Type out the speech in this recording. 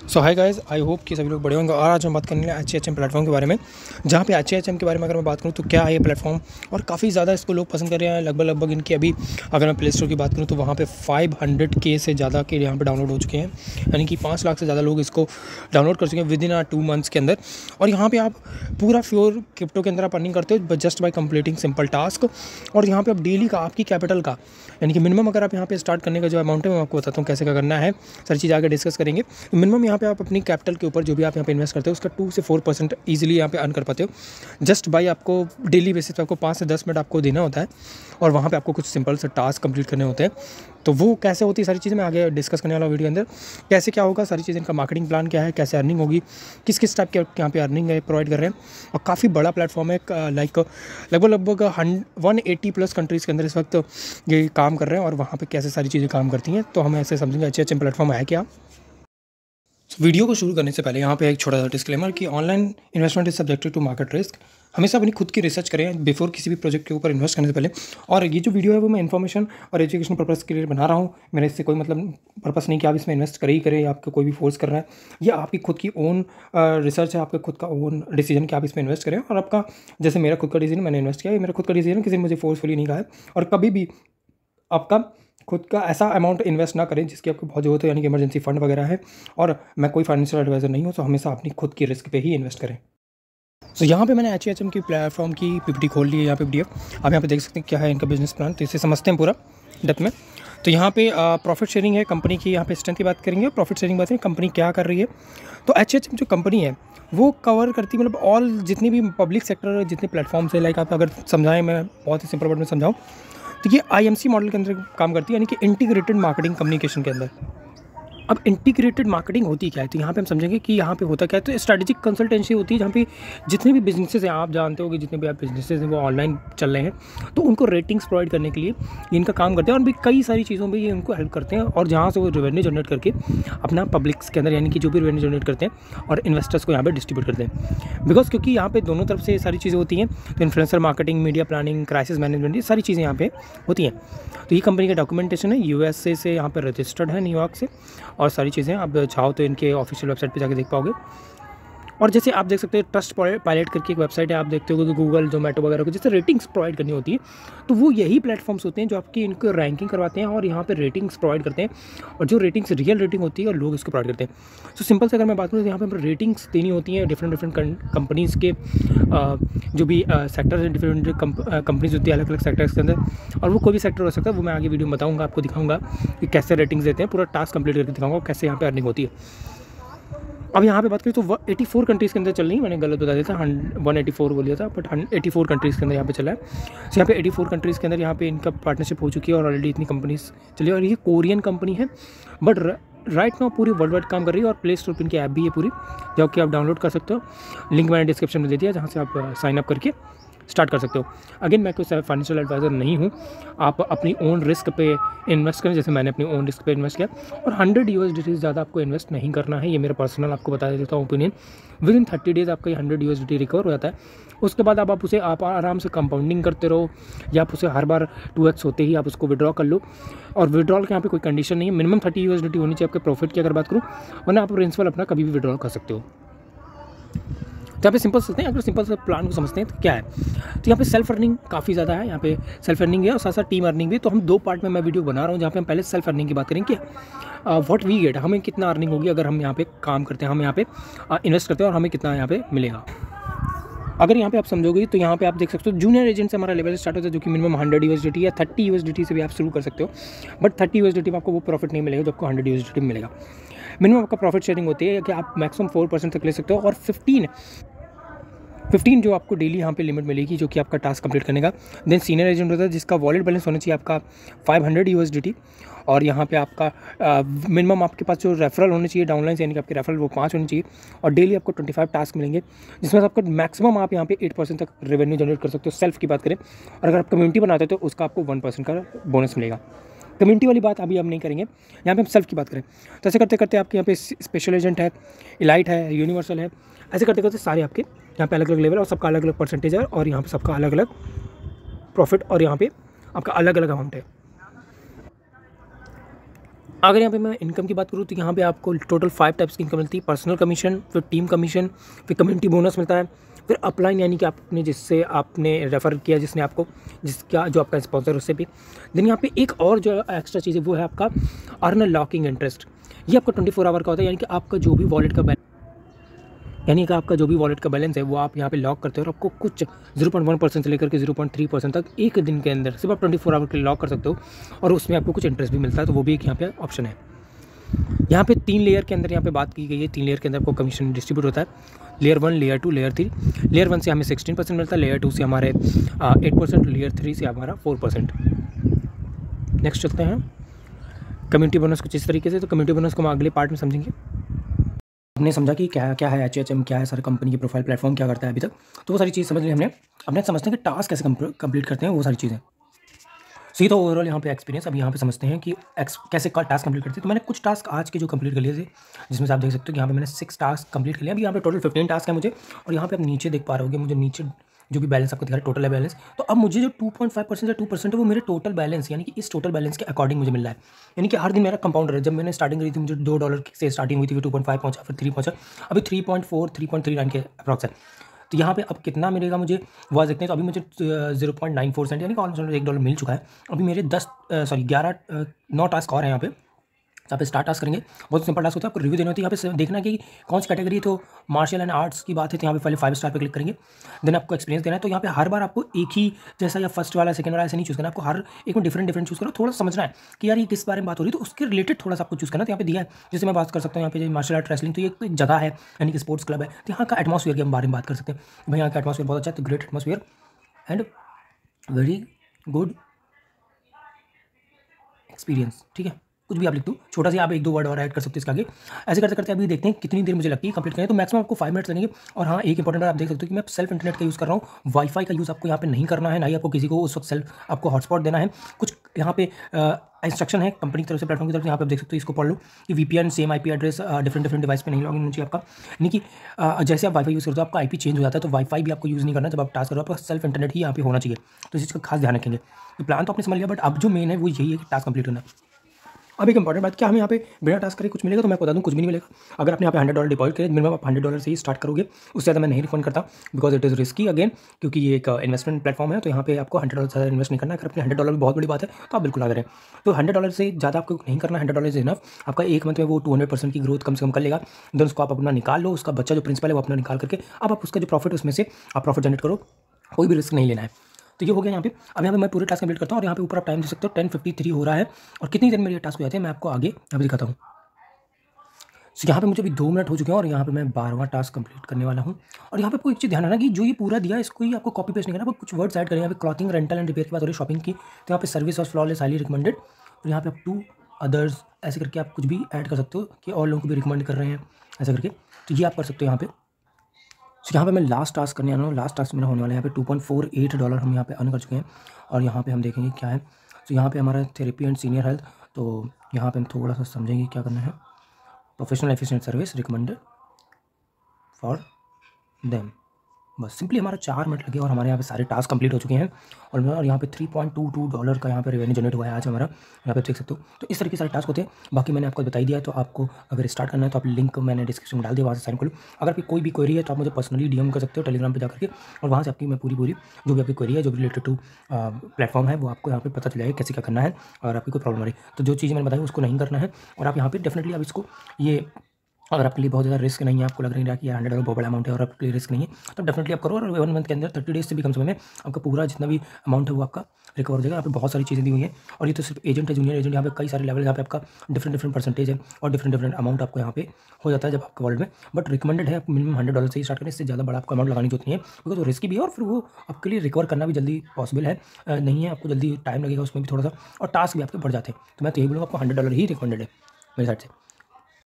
So hi guys, I hope कि सभी लोग बड़े होंगे। और आज हम बात करने वाले HHM प्लेटफॉर्म के बारे में, जहाँ पे HHM के बारे में अगर मैं बात करूँ तो क्या है ये प्लेटफॉर्म, और काफ़ी ज़्यादा इसको लोग पसंद कर रहे हैं। लगभग इनकी अभी अगर मैं प्ले स्टोर की बात करूँ तो वहाँ पे 500K से ज़्यादा के यहाँ पे डाउनलोड हो चुके हैं, यानी कि 5 लाख से ज़्यादा लोग इसको डाउनलोड कर चुके हैं विद इन 2 मंथ्स के अंदर। और यहाँ पर आप पूरा प्योर क्रिप्टो के अंदर आप अर्निंग करते हो just by completing simple task. और यहाँ पर आप डेली का आपकी कैपिटल का, यानी कि मिनिमम अगर आप यहाँ पे स्टार्ट करने का जो अमाउंट है मैं आपको बताता हूँ कैसे क्या करना है, सारी चीज़ आगे डिस्कस करेंगे। मिनिमम यहाँ पे आप अपनी कैपिटल के ऊपर जो भी आप यहाँ पे इन्वेस्ट करते हो उसका 2 से 4% ईजिली यहाँ पे अर्न कर पाते हो जस्ट बाई आपको डेली बेसिस पे आपको 5 से 10 मिनट आपको देना होता है और वहाँ पे आपको कुछ सिंपल से टास्क कंप्लीट करने होते हैं। तो वो कैसे होती है सारी चीज़ें मैं आगे डिस्कस करने वाला वीडियो के अंदर, कैसे क्या होगा सारी चीज़ें, इनका मार्केटिंग प्लान क्या है, कैसे अर्निंग होगी, किस टाइप के यहाँ पे अर्निंग है प्रोवाइड कर रहे हैं। और काफ़ी बड़ा प्लेटफॉर्म है, लाइक लगभग 180 प्लस कंट्रीज़ के अंदर इस वक्त ये काम कर रहे हैं और वहाँ पे कैसे सारी चीज़ें काम करती हैं। तो हम ऐसे समझेंगे HHM प्लेटफॉर्म है क्या। वीडियो को शुरू करने से पहले यहाँ पे एक छोटा सा डिस्क्लेमर कि online investment is subjected to market risk. हमेशा अपनी खुद की रिसर्च करें बिफोर किसी भी प्रोजेक्ट के ऊपर इन्वेस्ट करने से पहले। और ये जो वीडियो है वो मैं इन्फॉर्मेशन और एजुकेशन पर्पस के लिए बना रहा हूँ। मेरा इससे कोई मतलब पर्पस नहीं कि आप इसमें इन्वेस्ट करें ही करें या आपको कोई भी फोर्स कर रहा है। ये आपकी खुद की ओन रिसर्च है, आपका खुद का ओन डिसीजन कि आप इसमें इन्वेस्ट करें। और आपका जैसे मेरा खुद का डिसीजन, मैंने इन्वेस्ट किया, ये मेरा खुद का डिसीजन, किसी ने मुझे फोर्सफुली नहीं कहा है। और कभी भी आपका खुद का ऐसा अमाउंट इन्वेस्ट ना करें जिसकी आपको बहुत ज़रूरत हो, यानी कि इमरजेंसी फंड वगैरह है। और मैं कोई फाइनेंशियल एडवाइज़र नहीं हूँ, तो हमेशा अपनी खुद की रिस्क पे ही इन्वेस्ट करें। तो यहाँ पे मैंने HHM की प्लेटफॉर्म की PPT खोल ली है, यहाँ पे PDF आप यहाँ पे देख सकते हैं क्या है इनका बिजनेस प्लान। तो इसे समझते हैं पूरा डेप्थ में। तो यहाँ पे प्रॉफिट शेयरिंग है कंपनी की, यहाँ पे स्ट्रेंथ की बात करेंगे, प्रॉफिट शेयरिंग बात करेंगे कंपनी क्या कर रही है। तो HHM जो कंपनी है वो कवर करती है मतलब ऑल जितनी भी पब्लिक सेक्टर जितने प्लेटफॉर्म्स है। लाइक आप अगर समझाएं, मैं बहुत ही सिंपल वर्ड में समझाऊँ तो ये IMC मॉडल के अंदर काम करती है, यानी कि इंटीग्रेटेड मार्केटिंग कम्युनिकेशन के अंदर। अब इंटीग्रेटेड मार्केटिंग होती क्या है, तो यहाँ पे हम समझेंगे कि यहाँ पे होता क्या है। तो स्ट्रेटेजिक कंसल्टेंसी होती है जहाँ पे जितने भी बिजनेसेस हैं, आप जानते हो कि जितने भी आप बिजनेसेस हैं वो ऑनलाइन चल रहे हैं, तो उनको रेटिंग्स प्रोवाइड करने के लिए ये इनका काम करते हैं। और भी कई सारी चीज़ों में ये उनको हेल्प करते हैं और जहाँ से वो रेवेन्यू जनरेट करके अपना पब्लिक्स के अंदर, यानी कि जो भी रेवेन्यू जनरेट करते हैं और इन्वेस्टर्स को यहाँ पर डिस्ट्रीब्यूट करते हैं। बिकॉज क्योंकि यहाँ पे दोनों तरफ से सारी चीज़ें होती हैं, तो influencer marketing, media planning, crisis management, ये सारी चीज़ें यहाँ पे होती हैं। तो ये कंपनी का डॉक्यूमेंटेशन है, USA से यहाँ पर रजिस्टर्ड है, न्यूयॉर्क से, और सारी चीज़ें आप चाहो तो इनके ऑफिशियल वेबसाइट पे जाके देख पाओगे। और जैसे आप देख सकते हैं ट्रस्ट पायलट करके एक वेबसाइट है, आप देखते हो कि गूगल, जोमेटो वगैरह को जैसे रेटिंग्स प्रोवाइड करनी होती है, तो वो यही प्लेटफॉर्म्स होते हैं जो आपकी इनको रैंकिंग करवाते हैं और यहाँ पे रेटिंग्स प्रोवाइड करते हैं। और जो रेटिंग्स रियल रेटिंग होती है और लोग इसको प्रोवाइड करते हैं। तो सिंपल से अगर मैं बात करूँ तो यहाँ पर रेटिंग्स देनी होती हैं डिफरेंट कंपनीज़ के, जो भी सेक्टर्स हैं, डिफरेंट कंपनीज होती है अलग अलग सेक्टर्स के अंदर। और वो कोई भी सेक्टर हो सकता है, वो मैं आगे वीडियो में बताऊँगा, आपको दिखाऊँगा कि कैसे रेटिंग्स देते हैं, पूरा टास्क कंप्लीट करके दिखाऊँगा कैसे यहाँ पे अर्निंग होती है। अब यहाँ पे बात करें तो 84 कंट्रीज़ के अंदर चल रही है, मैंने गलत बता दिया था, 184 बोल दिया था, बट 84 कंट्रीज़ के अंदर यहाँ पे चला है। तो यहाँ पे 84 कंट्रीज़ के अंदर यहाँ पे इनका पार्टनरशिप हो चुकी है और ऑलरेडी इतनी कंपनीज चली है। और ये कोरियन कंपनी है, बट राइट नाउ पूरी वर्ल्ड वाइड काम कर रही है। और प्ले स्टोर पर इनकी ऐप भी है पूरी, जो कि आप डाउनलोड कर सकते हो। लिंक मैंने डिस्क्रिप्शन में दे दिया, जहाँ से आप साइन अप करके स्टार्ट कर सकते हो। अगेन मैं कोई फाइनेंशियल एडवाइज़र नहीं हूँ, आप अपनी ओन रिस्क पे इन्वेस्ट करें, जैसे मैंने अपनी ओन रिस्क पे इन्वेस्ट किया। और 100 USDT से ज़्यादा आपको इन्वेस्ट नहीं करना है, ये मेरा पर्सनल आपको बता देता हूँ ओपिनियन। विद इन 30 डेज़ आपका ये 100 USDT रिकवर हो जाता है। उसके बाद आप उसे आप आराम से कंपाउंडिंग करते रहो, या आप उसे हर बार 2x होते ही आप उसको विड्रॉ कर लो। और विड्रॉल के यहाँ पे कोई कंडीशन नहीं है, मिनिमम 30 USDT होनी चाहिए आपके प्रॉफिट की अगर बात करूँ, वरना आप प्रिंसिपल अपना कभी भी विड्रॉल कर सकते हो। तो यहाँ पे सिंपल सोचते हैं, अगर सिंपल से प्लान को समझते हैं तो क्या है। तो यहाँ पे सेल्फ अर्निंग काफ़ी ज़्यादा है, यहाँ पे सेल्फ अर्निंग है और साथ साथ टीम अर्निंग भी। तो हम 2 पार्ट में मैं वीडियो बना रहा हूँ, जहाँ पे हम पहले सेल्फ अर्निंग की बात करेंगे कि व्हाट वी गेट, हमें कितना अर्निंग होगी अगर हम यहाँ पे काम करते हैं, हम यहाँ पे इन्वेस्ट करते हैं और हमें कितना यहाँ पे मिलेगा। अगर यहाँ पे आप समझोगे तो यहाँ पे आप देख सकते हो जूनियर एजेंट से हमारा लेवल स्टार्ट होता है, जो कि मिनिमम 100 USDT या 30 USDT से भी आप शुरू कर सकते हो। बट 30 USDT में आपको वो प्रॉफिट नहीं मिलेगा जो आपको 100 USDT में मिलेगा। मिनिमम आपका प्रॉफिट शेयरिंग होती है कि आप मैक्सिमम 4% तक ले सकते हो। और 15 जो आपको डेली यहाँ पे लिमिट मिलेगी, जो कि आपका टास्क कंप्लीट करने का। देन सीनियर एजेंट होता है जिसका वॉलेट बैलेंस होना चाहिए आपका 500 USDT। और यहाँ पे आपका मिनिमम आपके पास जो रेफरल होने चाहिए डाउनलाइन से, यानी कि आपके रेफरल वो 5 होने चाहिए। और डेली आपको 25 टास्क मिलेंगे, जिसमें आपको मैक्सिमम आप यहाँ पे 8% तक रेवेन्यू जनरेट कर सकते हो सेल्फ की बात करें। और अगर आप कम्युनिटी बनाते हो तो उसका आपको 1% का बोनस मिलेगा। कम्युनिटी वाली बात अभी हम नहीं करेंगे, यहाँ पे हम सेल्फ की बात करें। तो ऐसे करते करते आपके यहाँ पे स्पेशल एजेंट है, इलाइट है, यूनिवर्सल है, ऐसे करते करते सारे आपके यहाँ पे अलग अलग लेवल और सबका अलग अलग परसेंटेज है। और यहाँ पे सबका अलग अलग प्रॉफिट और यहाँ पे आपका अलग अलग अमाउंट है। अगर यहाँ पे मैं इनकम की बात करूँ तो यहाँ पे आपको टोटल 5 टाइप्स की इनकम मिलती है। पर्सनल कमीशन, फिर टीम कमीशन, फिर कम्युनिटी बोनस मिलता है, फिर अपलाइन यानी कि आपने जिससे आपने रेफ़र किया, जिसने आपको जिसका जो आपका स्पॉन्सर उससे भी। देन यहाँ पे एक और जो एक्स्ट्रा चीज़ है वो है आपका अर्न लॉकिंग इंटरेस्ट। ये आपका 24 आवर का होता है, यानी कि आपका जो भी वॉलेट का बैलेंस है वो आप यहाँ पे लॉक करते हो और आपको कुछ 0.1% से लेकर के 0.3% तक एक दिन के अंदर सिर्फ आप 24 आवर के लिए लॉक कर सकते हो, और उसमें आपको कुछ इंटरेस्ट भी मिलता है। तो वो भी एक यहाँ पे ऑप्शन है। यहाँ पे 3 लेयर के अंदर यहाँ पे बात की गई है। 3 लेयर के अंदर आपको कमीशन डिस्ट्रीब्यूट होता है। Layer 1, layer 2, layer 3। लेयर 1 से हमें 16% मिलता है, लेयर 2 से हमारे 8%, लेयर 3 से हमारा 4%। नेक्स्ट चलते हैं कम्युनिटी बोनस कुछ इस तरीके से। तो कम्युनिटी बोनस को हम अगले पार्ट में समझेंगे। हमने समझा कि क्या क्या है HHM, क्या है सर कंपनी की प्रोफाइल प्लेटफॉर्म क्या करता है अभी तक, तो वो सारी चीज़ समझ ली हमने। अब नेक्स्ट समझते हैं कि टास्क कैसे कंप्लीट करते हैं, वो सारी चीज़ें। सही। तो ओवरऑल यहाँ पे एक्सपीरियंस। अब यहाँ पे समझते हैं कि कैसे टास्क कंप्लीट करते हैं। तो मैंने कुछ टास्क आज के जो कंप्लीट कर लिए थे, जिसमें से आप देख सकते हो कि यहाँ पे मैंने 6 टास्क कंप्लीट कर लिया। अभी यहाँ पे टोटल 15 टास्क है मुझे, और यहाँ पे आप नीचे देख पा रहे होगे, मुझे नीचे जो भी बैलेंस आपको दिखा रहा है टोटल है बैलेंस। तो अब मुझे जो 2.5% या 2% है वो मेरे टोटल बैलेंस, यानी कि इस टोटल बैलेंस के अकॉर्डिंग मुझे मिल रहा है। यानी कि हर दिन मेरा कंपाउंडर है। जब मैंने स्टार्टिंग करी थी मुझे $2 से स्टार्टिंग हुई थी, फिर 2.5 पहुँचा, फिर 3 पहुँचा, अभी 3.4 3.39 के अप्रॉक्स है। तो यहाँ पे अब कितना मिलेगा मुझे वो देखते हैं। तो अभी मुझे 0.94 सेंट यानी कि ऑलमोस्ट $1 मिल चुका है। अभी मेरे 9 टास्क और हैं यहाँ पे। यहाँ पे स्टार्ट टास्क करेंगे। बहुत सिंपल टास्क होता है, आपको रिव्यू देना होती है। यहाँ पे देखना कि कौन सी कैटेगरी। तो मार्शल एंड आर्ट्स की बात है तो यहाँ पे पहले 5 स्टार पे क्लिक करेंगे। देन आपको एक्सपीरियंस देना है। तो यहाँ पे हर बार आपको एक ही जैसा या फर्स्ट वाला सेकंड वाला ऐसे नहीं चूज़ करना, आपको हर एक में डिफरेंट चूज़ करो। थोड़ा समझना है कि यार ये किस बारे में बात हो रही है, तो उसके रिलेटेड थोड़ा सा आपको चूज़ करना। तो यहाँ पे दिया है, जैसे मैं बात कर सकता हूँ यहाँ पे मार्शल आर्ट रेसलिंग, तो ये एक जगह है यानी कि स्पोर्ट्स क्लब है। तो यहाँ का एटमॉस्फेयर के बारे में बात कर सकते हैं। भाई यहाँ का एटमॉस्फेयर बहुत अच्छा है, तो great atmosphere and very good experience. ठीक है, कुछ भी आप लिख दो, छोटा सा आप 1-2 वर्ड और ऐड कर सकते हैं इसके आगे। ऐसे करते करते अभी देखते हैं कितनी देर मुझे लगती है कंप्लीट करने। तो मैक्सिमम आपको 5 मिनट्स लगेंगे। और हाँ, एक इंपॉर्टेंट बात आप देख सकते हो कि मैं सेल्फ इंटरनेट का यूज़ कर रहा हूँ। वाईफाई का यूज़ आपको यहाँ पे नहीं करना है, ना ही आपको किसी को उस वक्त सेल्फ आपको हॉटस्पॉट देना है। कुछ यहाँ पे इंस्ट्रक्शन है कंपनी की तरफ से, प्लेटफॉर्म की तरफ से। यहाँ पे आप देख सकते हो, इसको पढ़ लो कि VPN same IP address different device पे नहीं लॉगिन होना चाहिए आपका। यानी कि जैसे आप वाईफाई यूज़ करते हो आपका IP चेंज हो जाता है। तो वाईफाई भी आपको यूज़ नहीं करना जब आप टास्क करो, आपका सेल्फ इंटरनेट ही यहाँ पे होना चाहिए। तो इस चीज़ का खास ध्यान रखेंगे। तो प्लान तो आपने समझ लिया, बट अब जो मेन है वो यही है कि टास्क कंप्लीट करना। अब एक इंपॉर्टेंट बात, क्या हमें यहाँ पे बिना टास्क करे कुछ मिलेगा? तो मैं बता दूँ, कुछ भी नहीं मिलेगा। अगर आपने यहाँ पे $100 डिपॉजिट करे, मिनिमम आप $100 से ही स्टार्ट करोगे। उससे ज़्यादा मैं नहीं रिफंड करता, because it is risky again, क्योंकि ये एक इन्वेस्टमेंट प्लेटफॉर्म है। तो यहाँ पे आपको $100 से ज़्यादा इन्वेस्ट नहीं करना है। अगर अपने $100 भी बहुत बड़ी बात है तो आप बिल्कुल आ करें। तो $100 से ज़्यादा आपको नहीं करना। $100 इज इनफ। आपका एक मंथ में वो 200% की ग्रोथ कम से कम कर लेगा। देन उसको आप अपना निकाल लो, उसका बच्चा जो प्रिंसिपल है वो अपना निकाल करके अब आप उसका जो प्रॉफिट, उसमें से आप प्रॉफिट जनरेट करो। कोई भी रिस्क नहीं लेना है। तो ये हो गया यहाँ पे। अब यहाँ पे मैं पूरे टास्क कंप्लीट करता हूँ, और यहाँ पे ऊपर आप टाइम दे सकते हो, 10:53 हो रहा है। और कितनी देर में ये टास्क हो जाते हैं मैं आपको आगे यहाँ पे दिखाता हूँ। तो यहाँ पे मुझे अभी 2 मिनट हो चुके हैं, और यहाँ पे मैं 12वां टास्क कंप्लीट करने वाला हूँ। और यहाँ पे आपको एक चीज़ ध्यान रखना कि जो ये पूरा दिया है इसको ही आपको कॉपी पेस्ट नहीं करना, आपको कुछ वर्ड्स ऐड करें। यहाँ पे क्लॉथिंग, रेंटल एंड रिपेयर की बात हो रही है, शॉपिंग की। तो यहाँ पे सर्विस और फ्लॉलेस हाईली रिकमेंडेड। और यहाँ पे आप टू अदर्स ऐसे करके आप कुछ भी ऐड कर सकते हो कि और लोगों को भी रिकमेंड कर रहे हैं ऐसा करके। तो ये आप कर सकते हो यहाँ पे। तो यहाँ पे मैं लास्ट टास्क करने वाला हूँ। लास्ट टास्क मेरा होने वाला है यहाँ पे $2.48 हम यहाँ पे अर्न कर चुके हैं। और यहाँ पे हम देखेंगे क्या है। तो यहाँ पे हमारा थेरेपी एंड सीनियर हेल्थ। तो यहाँ पे हम थोड़ा सा समझेंगे क्या करना है। Professional efficient service recommended for them. बस सिंपली हमारा 4 मिनट लगे और हमारे यहाँ पे सारे टास्क कंप्लीट हो चुके हैं। और यहाँ पे $3.22 का यहाँ पे रेवेन्यू जनरेट हुआ है आज हमारा, यहाँ पे देख सकते हो। तो इस तरीके से सारे टास्क होते हैं। बाकी मैंने आपको बता ही दिया है। तो आपको अगर स्टार्ट करना है तो आप लिंक मैंने डिस्क्रिप्शन में डाल दिया, वहाँ से साइन कर लो। अगर आपकी कोई भी क्वेरी है तो आप मुझे पर्सनली DM कर सकते हो टेलीग्राम पर जाकर के, और वहाँ से आपकी मैं पूरी जो भी आपकी क्वेरी है, जो भी रिलेटेड टू प्लेटफॉर्म है, वो आपको यहाँ पे पता चल जाएगा कैसे क्या करना है। और आपकी कोई प्रॉब्लम आ रही तो जो चीज़ मैंने बताई उसको नहीं करना है। और आप यहाँ पे डेफिनेटली आप इसको ये अगर आपके लिए बहुत ज़्यादा रिस्क नहीं है, आपको लग रहा है कि यार $100 बहुत बड़ा अमाउंट है और आपके लिए रिस्क नहीं है, तो डेफिनेटली आप करो। और 1 मंथ के अंदर 30 डेज से भी कम समय में आपका पूरा जितना भी अमाउंट है वो आपका रिकवर हो जाएगा। यहाँ पे बहुत सारी चीज़ें दी हुई हैं। और ये तो सिर्फ एजेंट है, जूनियर एजेंट, यहाँ पे कई सारे लेवल, यहाँ पे आपका डिफरेंट परसेंटेज है और डिफरेंट अमाउंट आपको यहाँ पे हो जाता है जब आपके वर्ल्ड में। बट रिकमेंडेड है मिनिमम $100 से ही स्टार्ट करें, इससे ज़्यादा बड़ा आपको अमाउंट लगानी जरूरत नहीं है, बिकॉज वो रिस्की भी है और फिर वो आपके लिए रिकवर करना भी जल्दी पॉसिबल है नहीं है, आपको जल्दी टाइम लगेगा उसमें भी थोड़ा सा, और टास्क भी आपके बढ़ जाते हैं। तो मैं तो यही बोलूँगा आपको $100 ही रिकमेंडेड है मेरे साइड से।